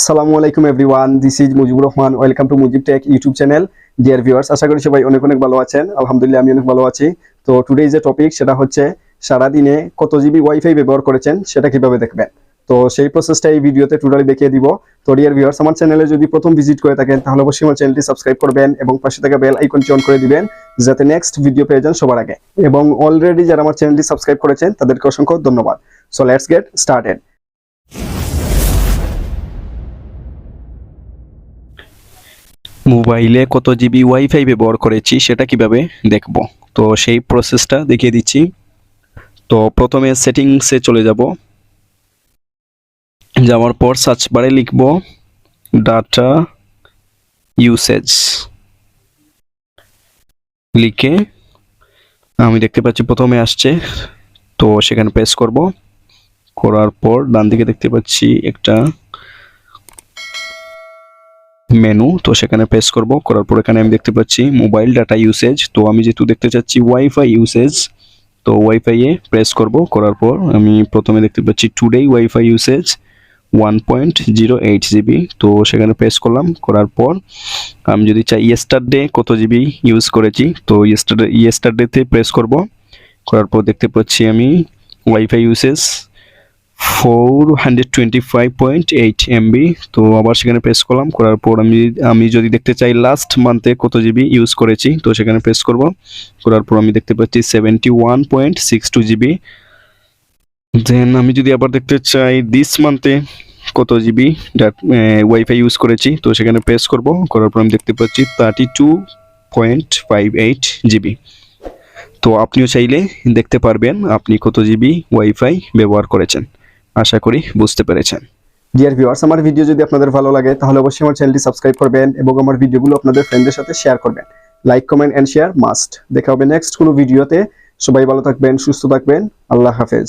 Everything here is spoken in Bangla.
আসসালামু আলাইকুম everyone, this is Mujibur Rahman. Welcome to Mujib tech YouTube channel. Dear viewers, আশা করি সবাই অনেক অনেক ভালো আছেন। আলহামদুলিল্লাহ আমি অনেক ভালো আছি। তো টুডে যে টপিক সেটা হচ্ছে সারাদিনে কত জিবি ওয়াইফাই ব্যবহার করেছেন সেটা কিভাবে দেখবেন। তো সেই প্রসেসটা এই ভিডিওতে টোটালি দেখিয়ে দিব। তো ডিয়ার ভিউয়ার্স, আমার চ্যানেলে যদি প্রথম ভিজিট করে থাকেন তাহলে অবশ্যই আমার চ্যানেলটি সাবস্ক্রাইব করবেন এবং পাশে থাকা বেল আইকনটি অন করে দিবেন যাতে নেক্সট ভিডিও পেয়ে যান সবার আগে। এবং অলরেডি যারা আমার চ্যানেলটি সাবস্ক্রাইব করেছেন তাদেরকে অসংখ্য ধন্যবাদ। So let's get started. মোবাইলে কত জিবি ওয়াইফাই ব্যবহার করেছি সেটা কিভাবে দেখব, তো সেই প্রসেসটা দেখিয়ে দিচ্ছি। তো প্রথমে সেটিংসে চলে যাব। যাওয়ার পর সার্চ বারে লিখব ডাটা ইউসেজ। লিখে আমি দেখতে পাচ্ছি প্রথমে আসছে, তো সেখানে প্রেস করব। করার পর ডান দিকে দেখতে পাচ্ছি একটা মেনু, তো সেখানে প্রেস করব। করার পর এখানে আমি দেখতে পাচ্ছি মোবাইল ডাটা ইউসেজ। তো আমি যেহেতু দেখতে চাচ্ছি ওয়াইফাই ইউসেজ, তো ওয়াইফাই এ প্রেস করব। করার পর আমি প্রথমে দেখতে পাচ্ছি টুডে ওয়াইফাই ইউসেজ 1.08 জিবি, তো সেখানে প্রেস করলাম। করার পর আমি যদি চাই ইয়েস্টারডে কত জিবি ইউজ করেছি, তো ইয়েস্টারডেতে প্রেস করব। করার পর দেখতে পাচ্ছি আমি ওয়াইফাই ইউসেজ 425.8 এমবি, তো আবার সেখানে প্রেস করলাম। করার পর আমি যদি দেখতে চাই লাস্ট মান্থে কত জিবি ইউজ করেছি, তো সেখানে প্রেস করব। করার পর আমি দেখতে পাচ্ছি 71.62 জিবি। দেন আমি যদি আবার দেখতে চাই দিস মান্থে কত জিবি ওয়াইফাই ইউজ করেছি, তো সেখানে প্রেস করব। করার পর আমি দেখতে পাচ্ছি 32.58 জিবি। তো আপনিও চাইলে দেখতে পারবেন আপনি কত জিবি ওয়াইফাই ব্যবহার করেছেন। আশা করি বুঝতে পেরেছেন। ডিয়ার ভিউয়ার্স, আমার ভিডিও যদি আপনাদের ভালো লাগে তাহলে অবশ্যই আমার চ্যানেলটি সাবস্ক্রাইব করবেন এবং আমার ভিডিওগুলো আপনাদের ফ্রেন্ডদের সাথে শেয়ার করবেন। Like, comment and share must. দেখা হবে নেক্সট কোনো ভিডিওতে। সবাই ভালো থাকবেন, সুস্থ থাকবেন। আল্লাহ হাফেজ।